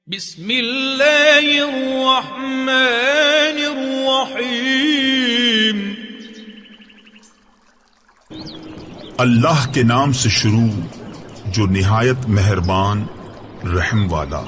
بسم اللہ الرحمن الرحیم۔ اللہ کے نام سے شروع جو نہایت مہربان رحم والا۔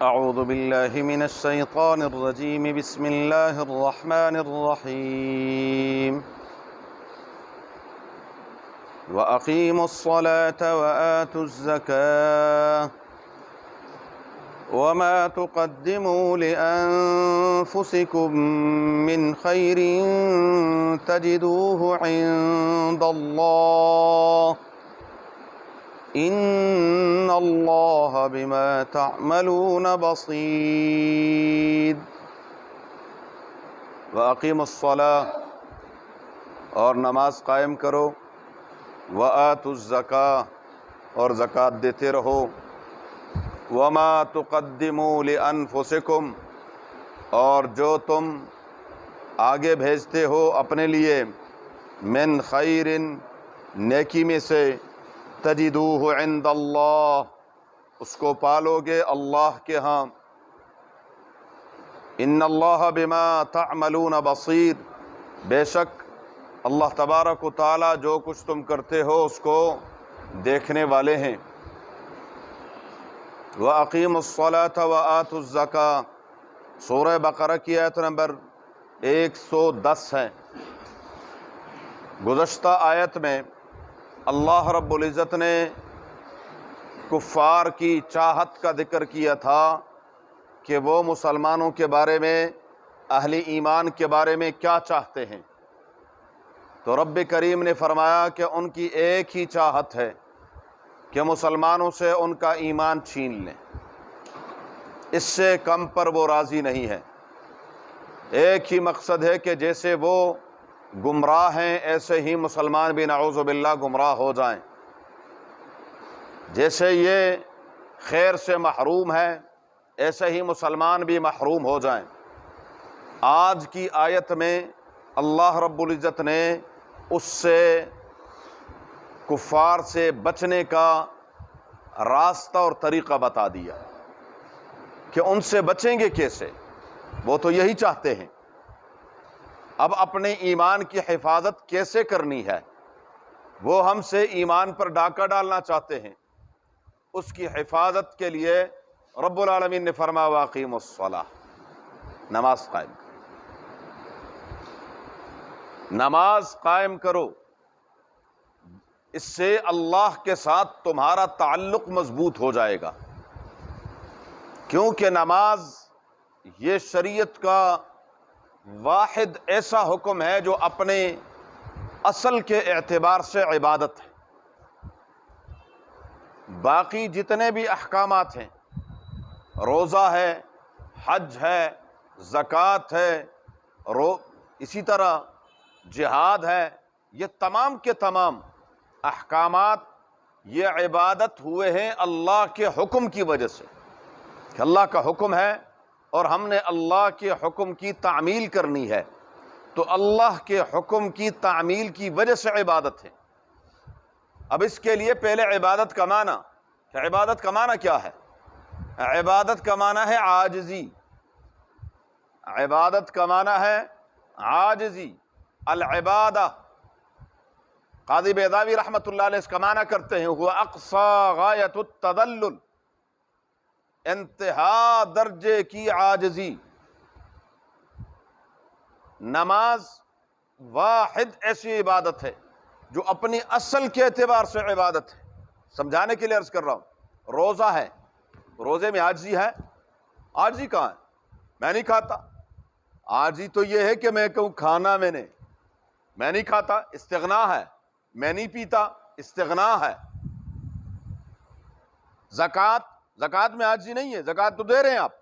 اعوذ باللہ من الشیطان الرجیم بسم اللہ الرحمن الرحیم وَأَقِيمُوا الصَّلَاةَ وَآتُوا الزَّكَاةَ وَمَا تُقَدِّمُوا لِأَنفُسِكُم مِّن خَيْرٍ تَجِدُوهُ عِندَ اللَّهِ ان اللہ بما تعملون بصیر۔ وَأَقِيمُوا الصَّلَاةَ اور نماز قائم کرو، وَآتُوا الزَّكَاةَ اور زکوٰۃ دیتے رہو، وَمَا تُقَدِّمُوا لِأَنفُسِكُمْ اور جو تم آگے بھیجتے ہو اپنے لیے، من خیر نیکی میں سے، تجدوہ عند اللہ اس کو پالو گے اللہ کے ہاں، ان اللہ بما تعملون بصیر بے شک اللہ تبارک و تعالی جو کچھ تم کرتے ہو اس کو دیکھنے والے ہیں۔ وَأَقِيمُوا الصَّلَاةَ وَآتُوا الزَّكَاةَ سورہ بقرہ کی آیت نمبر 110 ہے۔ گزشتہ آیت میں اللہ رب العزت نے کفار کی چاہت کا ذکر کیا تھا کہ وہ مسلمانوں کے بارے میں، اہل ایمان کے بارے میں کیا چاہتے ہیں، تو رب کریم نے فرمایا کہ ان کی ایک ہی چاہت ہے کہ مسلمانوں سے ان کا ایمان چھین لیں، اس سے کم پر وہ راضی نہیں ہے۔ ایک ہی مقصد ہے کہ جیسے وہ گمراہ ہیں ایسے ہی مسلمان بھی نعوذ باللہ گمراہ ہو جائیں، جیسے یہ خیر سے محروم ہیں ایسے ہی مسلمان بھی محروم ہو جائیں۔ آج کی آیت میں اللہ رب العزت نے اس سے، کفار سے بچنے کا راستہ اور طریقہ بتا دیا کہ ان سے بچیں گے کیسے، وہ تو یہی چاہتے ہیں۔ اب اپنے ایمان کی حفاظت کیسے کرنی ہے، وہ ہم سے ایمان پر ڈاکہ ڈالنا چاہتے ہیں، اس کی حفاظت کے لیے رب العالمین نے فرمایا وَأَقِيمُوا الصَّلَاةَ نماز قائم کرو، نماز قائم کرو، اس سے اللہ کے ساتھ تمہارا تعلق مضبوط ہو جائے گا، کیونکہ نماز یہ شریعت کا واحد ایسا حکم ہے جو اپنے اصل کے اعتبار سے عبادت ہے۔ باقی جتنے بھی احکامات ہیں، روزہ ہے، حج ہے، زکوٰۃ ہے، اسی طرح جہاد ہے، یہ تمام کے تمام احکامات یہ عبادت ہوئے ہیں اللہ کے حکم کی وجہ سے، کہ اللہ کا حکم ہے اور ہم نے اللہ کے حکم کی تعمیل کرنی ہے، تو اللہ کے حکم کی تعمیل کی وجہ سے عبادت ہے۔ اب اس کے لیے پہلے عبادت کا معنی، کہ عبادت کا معنی کیا ہے؟ عبادت کا معنی ہے عاجزی، عبادت کا معنی ہے عاجزی، العبادہ۔ قاضی بیضاوی رحمۃ اللہ علیہ اس کا معنی کرتے ہیں وہ اقصی غایت التذلل، انتہا درجے کی عاجزی۔ نماز واحد ایسی عبادت ہے جو اپنی اصل کے اعتبار سے عبادت ہے۔ سمجھانے کے لیے عرض کر رہا ہوں، روزہ ہے، روزے میں عاجزی ہے؟ عاجزی کہاں ہے؟ میں نہیں کھاتا، عاجزی تو یہ ہے کہ میں کہوں کھانا میں نہیں کھاتا، استغنا ہے۔ میں نہیں پیتا، استغنا ہے۔ زکوٰۃ میں عاجزی نہیں ہے، زکوٰۃ تو دے رہے ہیں آپ،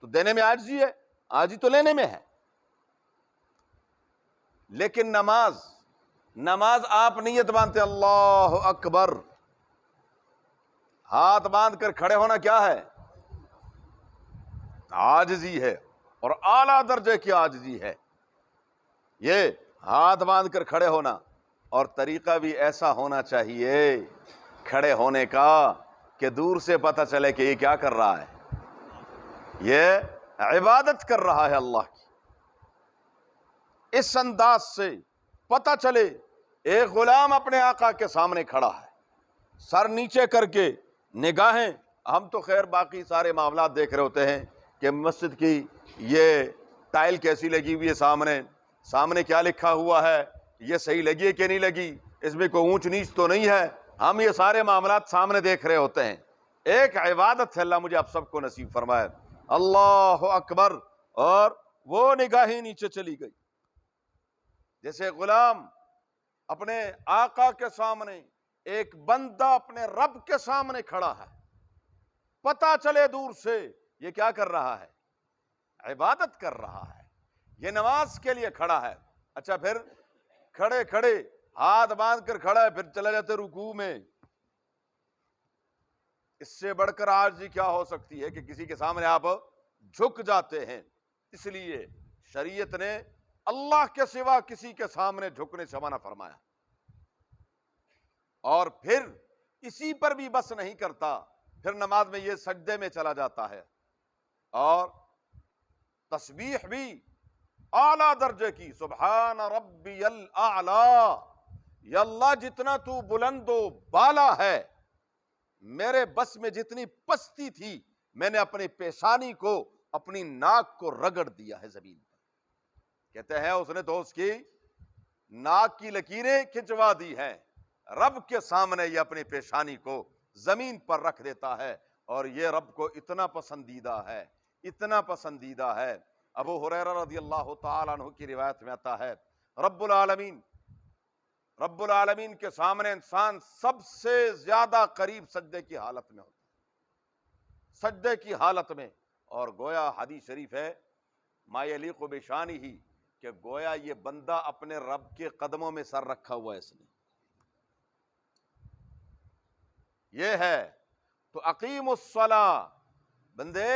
تو دینے میں عاجزی ہے، عاجزی تو لینے میں ہے۔ لیکن نماز آپ نیت باندھتے اللہ اکبر، ہاتھ باندھ کر کھڑے ہونا کیا ہے؟ عاجزی ہے، اور اعلیٰ درجے کی عاجزی ہے یہ ہاتھ باندھ کر کھڑے ہونا۔ اور طریقہ بھی ایسا ہونا چاہیے کھڑے ہونے کا کہ دور سے پتہ چلے کہ یہ کیا کر رہا ہے، یہ عبادت کر رہا ہے اللہ کی۔ اس انداز سے پتہ چلے ایک غلام اپنے آقا کے سامنے کھڑا ہے، سر نیچے کر کے نگاہیں، ہم تو خیر باقی سارے معاملات دیکھ رہے ہوتے ہیں کہ مسجد کی یہ ٹائل کیسی لگی ہوئی ہے، سامنے کیا لکھا ہوا ہے، یہ صحیح لگی ہے کہ نہیں لگی، اس میں کوئی اونچ نیچ تو نہیں ہے، ہم یہ سارے معاملات سامنے دیکھ رہے ہوتے ہیں۔ ایک عبادت ہے، اللہ مجھے آپ سب کو نصیب فرمائے، اللہ اکبر، اور وہ نگاہیں نیچے چلی گئی۔ جیسے غلام اپنے آقا کے سامنے، ایک بندہ اپنے رب کے سامنے کھڑا ہے، پتہ چلے دور سے یہ کیا کر رہا ہے، عبادت کر رہا ہے، یہ نماز کے لیے کھڑا ہے۔ اچھا پھر کھڑے ہاتھ باندھ کر کھڑا ہے، پھر چلے جاتے رکوع میں، اس سے بڑھ کر عاجزی کیا ہو سکتی ہے کہ کسی کے سامنے آپ جھک جاتے ہیں۔ اس لیے شریعت نے اللہ کے سوا کسی کے سامنے جھکنے سے منع فرمایا۔ اور پھر اسی پر بھی بس نہیں کرتا، پھر نماز میں یہ سجدے میں چلا جاتا ہے، اور تسبیح بھی اعلیٰ درجے کی، سبحان ربی الاعلیٰ، یا اللہ جتنا تو بلند و بالا ہے، میرے بس میں جتنی پستی تھی میں نے اپنی پیشانی کو، اپنی ناک کو رگڑ دیا ہے زمین پر۔ کہتے ہیں اس نے تو اس کی ناک کی لکیریں کھنچوا دی ہیں، رب کے سامنے یہ اپنی پیشانی کو زمین پر رکھ دیتا ہے، اور یہ رب کو اتنا پسندیدہ ہے، اتنا پسندیدہ ہے۔ ابو ہریرہ رضی اللہ تعالیٰ عنہ کی روایت میں آتا ہے، رب العالمین کے سامنے انسان سب سے زیادہ قریب سجدے کی حالت میں ہوتا ہے، سجدے کی حالت میں، اور گویا حدیث شریف ہے ما یلیق بشانہ، کہ گویا یہ بندہ اپنے رب کے قدموں میں سر رکھا ہوا ہے اس نے، یہ ہے۔ تو اقیم الصلاۃ، بندے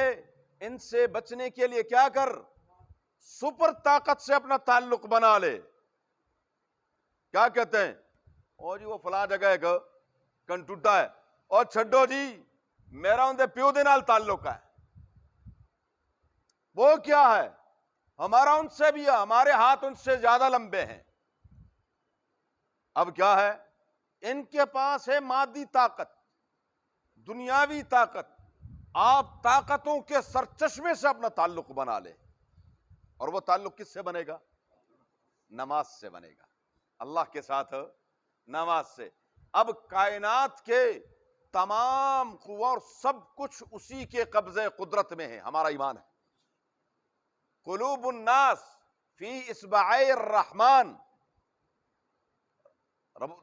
ان سے بچنے کے لیے کیا کر، سپر طاقت سے اپنا تعلق بنا لے۔ کیا کہتے ہیں، او جی وہ فلاں جگہ ایک کنٹوٹا ہے، اور چھڈو جی میرا ان دے پیو دے نال تعلق ہے، وہ کیا ہے، ہمارا ان سے بھی ہے، ہمارے ہاتھ ان سے زیادہ لمبے ہیں۔ اب کیا ہے، ان کے پاس ہے مادی طاقت، دنیاوی طاقت، آپ طاقتوں کے سرچشمے سے اپنا تعلق بنا لے، اور وہ تعلق کس سے بنے گا، نماز سے بنے گا، اللہ کے ساتھ نماز سے۔ اب کائنات کے تمام قوہ اور سب کچھ اسی کے قبضے قدرت میں ہے، ہمارا ایمان ہے۔ قلوب الناس فی اصبعی الرحمن،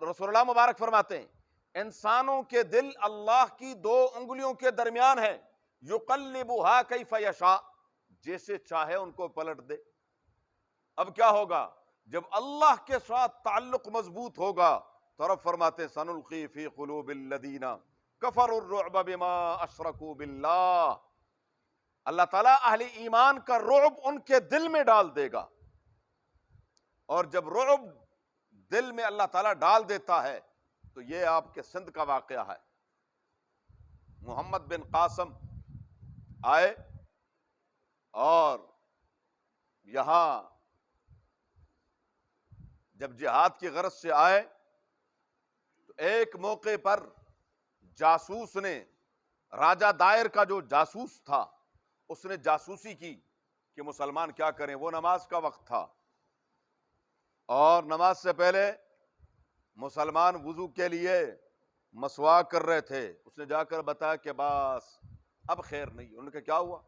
رسول اللہ مبارک فرماتے ہیں انسانوں کے دل اللہ کی 2 انگلیوں کے درمیان ہے، یقلبها کیف یشاء، جیسے چاہے ان کو پلٹ دے۔ اب کیا ہوگا، جب اللہ کے ساتھ تعلق مضبوط ہوگا تو رب فرماتے سنلقی فی قلوب الذین کفروا الرعب بما اشرکوا باللہ، اللہ تعالیٰ اہل ایمان کا رعب ان کے دل میں ڈال دے گا، اور جب رعب دل میں اللہ تعالیٰ ڈال دیتا ہے تو یہ آپ کے سندھ کا واقعہ ہے۔ محمد بن قاسم آئے اور یہاں جب جہاد کی غرض سے آئے تو ایک موقع پر جاسوس نے، راجہ دائر کا جو جاسوس تھا اس نے جاسوسی کی کہ مسلمان کیا کریں، وہ نماز کا وقت تھا، اور نماز سے پہلے مسلمان وضو کے لیے مسواک کر رہے تھے۔ اس نے جا کر بتایا کہ بس اب خیر نہیں۔ انہوں نے کہا کیا ہوا؟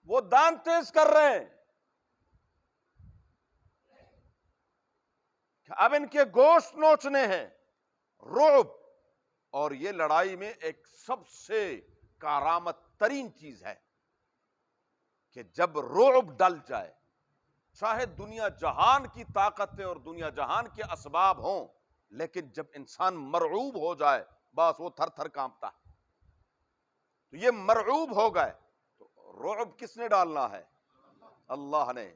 وہ دان تیز کر رہے ہیں، اب ان کے گوشت نوچنے ہیں، رعب۔ اور یہ لڑائی میں ایک سب سے کارآمد ترین چیز ہے کہ جب رعب ڈل جائے، چاہے دنیا جہان کی طاقتیں اور دنیا جہان کے اسباب ہوں، لیکن جب انسان مرعوب ہو جائے بس وہ تھر تھر کانپتا ہے۔ تو یہ مرعوب ہو گئے، تو رعب کس نے ڈالنا ہے؟ اللہ نے۔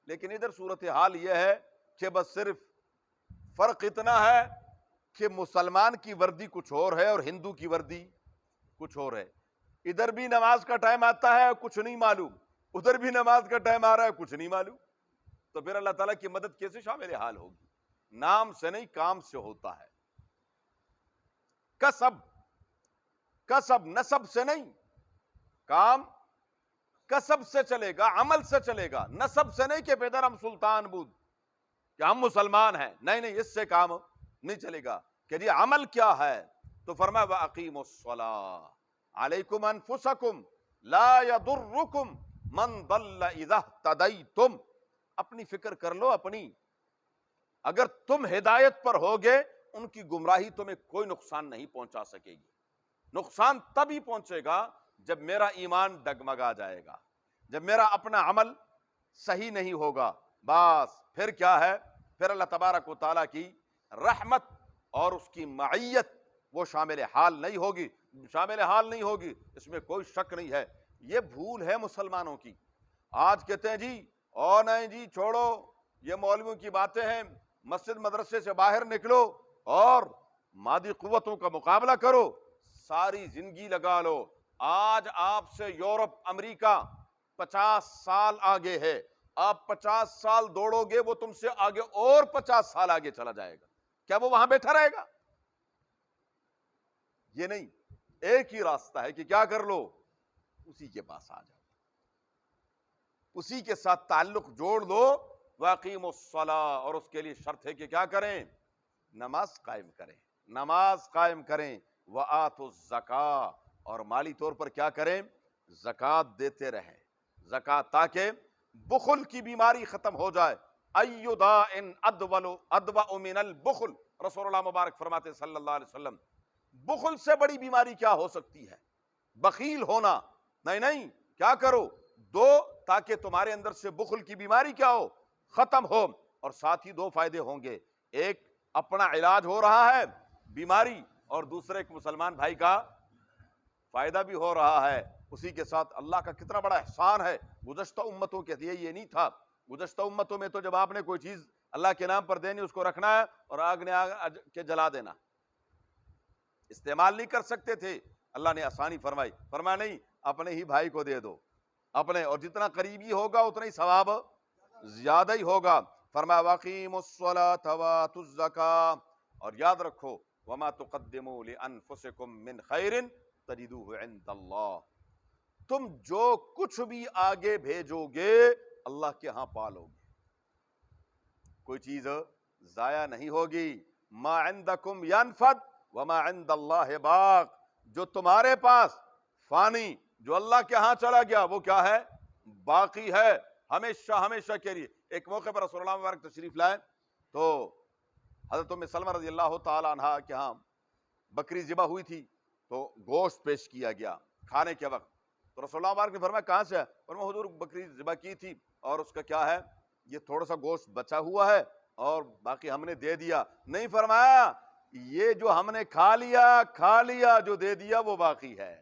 لیکن ادھر صورتحال یہ ہے کہ بس صرف فرق اتنا ہے کہ مسلمان کی وردی کچھ اور ہے اور ہندو کی وردی کچھ اور ہے۔ ادھر بھی نماز کا ٹائم آتا ہے کچھ نہیں معلوم، ادھر بھی نماز کا ٹائم آ رہا ہے کچھ نہیں معلوم، تو پھر اللہ تعالیٰ کی مدد کیسے شامل حال ہوگی؟ نام سے نہیں، کام سے ہوتا ہے۔ کسب نسب سے نہیں، کام کسب سے چلے گا، عمل سے چلے گا، نسب سے نہیں کہ پیدر ہم سلطان بود کہ ہم مسلمان ہیں، نہیں، اس سے کام نہیں چلے گا کہ جی عمل کیا ہے۔ تو فرمایا وَأَقِيمُوا الصَّلَاةَ عَلَيْكُمْ أَنفُسَكُمْ لَا يَضُرُّكُمْ مَنْ ضَلَّ إِذَا اهْتَدَيْتُمْ۔ اپنی فکر کر لو اپنی، اگر تم ہدایت پر ہوگے ان کی گمراہی تمہیں کوئی نقصان نہیں پہنچا سکے گی۔ نقصان تبھی پہنچے گا جب میرا ایمان ڈگمگا جائے گا، جب میرا اپنا عمل صحیح نہیں ہوگا، بس پھر کیا ہے؟ پھر اللہ تبارک و تعالیٰ کی رحمت اور اس کی معیت وہ شامل حال نہیں ہوگی، اس میں کوئی شک نہیں ہے۔ یہ بھول ہے مسلمانوں کی۔ آج کہتے ہیں جی او نہیں جی چھوڑو، یہ مولویوں کی باتیں ہیں، مسجد مدرسے سے باہر نکلو اور مادی قوتوں کا مقابلہ کرو، ساری زندگی لگا لو۔ آج آپ سے یورپ امریکہ 50 سال آگے ہے، آپ 50 سال دوڑو گے وہ تم سے آگے اور 50 سال آگے چلا جائے گا، کیا وہ وہاں بیٹھا رہے گا؟ یہ نہیں، ایک ہی راستہ ہے کہ کیا کر لو، اسی کے پاس آ جاؤ، اسی کے ساتھ تعلق جوڑ دو۔ وَأَقِيمُوا الصَّلَاةَ، اور اس کے لیے شرط ہے کہ کیا کریں؟ نماز قائم کریں۔ وَآتُوا الزَّكَاةَ، اور مالی طور پر کیا کریں؟ زکوٰۃ دیتے رہیں، زکوٰۃ، تاکہ بخل کی بیماری ختم ہو جائے۔ أَيُّ دَاءٍ أَدْوَأُ مِنَ الْبُخْلِ، رسول اللہ مبارک فرماتے صلی اللہ علیہ وسلم، بخل سے بڑی بیماری کیا ہو سکتی ہے؟ بخیل ہونا۔ نہیں، کیا کرو؟ دو، تاکہ تمہارے اندر سے بخل کی بیماری کیا ہو؟ ختم ہو، اور ساتھ ہی دو فائدے ہوں گے، ایک اپنا علاج ہو رہا ہے بیماری، اور دوسرے ایک مسلمان بھائی کا فائدہ بھی ہو رہا ہے۔ اسی کے ساتھ اللہ کا کتنا بڑا احسان ہے، گزشتہ امتوں کے لیے یہ نہیں تھا۔ گزشتہ امتوں میں تو جب آپ نے کوئی چیز اللہ کے نام پر دینی، اس کو رکھنا ہے اور آگ نے آگ کے جلا دینا، استعمال نہیں کر سکتے تھے۔ اللہ نے آسانی فرمایا نہیں، اپنے ہی بھائی کو دے دو، اپنے، اور جتنا قریبی ہوگا اتنا ہی ثواب زیادہ ہی ہوگا۔ فرمایا وَأَقِيمُوا الصَّلَاةَ وَآتُوا الزَّكَاةَ، اور یاد رکھو وَمَا تُقَدِّمُوا لِأَنفُسِكُم مِّن خَيْرٍ تَجِدُوهُ عِندَ اللَّهِ، تم جو کچھ بھی آگے بھیجو گے اللہ کے ہاں پالو گے، کوئی چیز ضائع نہیں ہوگی۔ مَا عِندَكُمْ يَنْفَدُ وَمَا عِندَ اللَّهِ بَاقٍ، جو تمہارے پاس فانی، جو اللہ کے ہاں چلا گیا وہ کیا ہے؟ باقی ہے، ہمیشہ کے لیے۔ ایک موقع پر رسول اللہ مبارک تشریف لائے تو حضرت ام سلمہ رضی اللہ تعالی عنہا کے ہاں بکری ذبح ہوئی تھی، تو گوشت پیش کیا گیا کھانے کے وقت، تو رسول اللہ مبارک نے فرمایا کہاں سے ہے؟ فرمایا حضور بکری ذبح کی تھی اور اس کا کیا ہے، یہ تھوڑا سا گوشت بچا ہوا ہے اور باقی ہم نے دے دیا۔ نہیں، فرمایا یہ جو ہم نے کھا لیا، جو دے دیا وہ باقی ہے،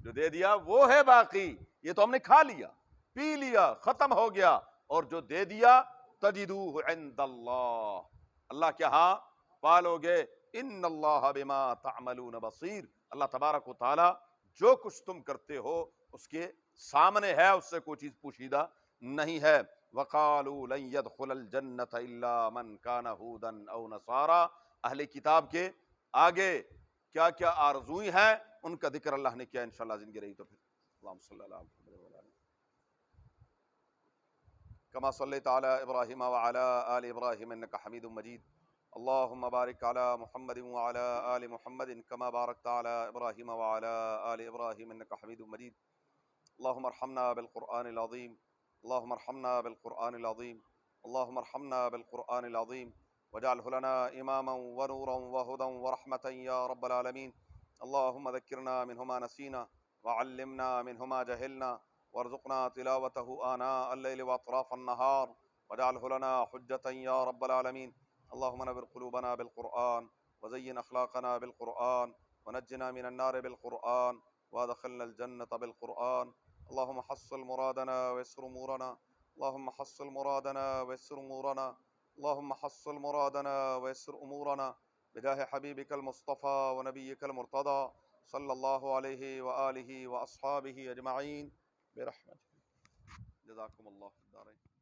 جو دے دیا وہ ہے باقی، یہ تو ہم نے کھا لیا، پی لیا، ختم ہو گیا، اور جو دے دیا تجدوہ عند اللہ، اللہ کے ہاں پالو گے۔ ان اللہ بما تعملون بصیر، اللہ تبارک و تعالی جو کچھ تم کرتے ہو اس کے سامنے ہے، اس سے کوئی چیز پوشیدہ نہیں ہے۔ وقالوا لن يدخل الجنة الا من كان هودا او نصارى، اہل کتاب کے آگے کیا کیا آرزوئیں ہیں ان کا ذکر اللہ نے کیا۔ انشاءاللہ زندگی رہی تو پھر اللہم صلی اللہ علیہ وسلم کما صلیت علی ابراہیم وعلی آل ابراہیم انک حمید مجید، اللہم بارک علی محمد وعلی آل محمد کما بارکت علی ابراہیم وعلی آل ابراہیم انک حمید مجید، اللہم ارحمنا بالقرآن العظیم، اللہم ارحمنا بالقرآن العظیم، اللہم ارحمنا بالقرآن العظیم واجعلہ لنا اماما ونورا وہدا ورحمتا یا رب العالمین، اللہم ذکرنا منہ ما نسینا وعلمنا منہ ما جہلنا وارزقنا تلاوته آناء الليل وأطراف النهار واجعله لنا حجة يا رب العالمين. اللهم نور قلوبنا بالقرآن وزين أخلاقنا بالقرآن ونجنا من النار بالقرآن وادخلنا الجنة بالقرآن. اللهم حصل مرادنا ويسر أمورنا، اللهم حصل مرادنا ويسر أمورنا، اللهم حصل مرادنا ويسر أمورنا بجاه حبيبك المصطفى ونبيك المرتضى صلى الله عليه وآله وأصحابه أجمعين برحمتك. جزاكم الله في الدارين.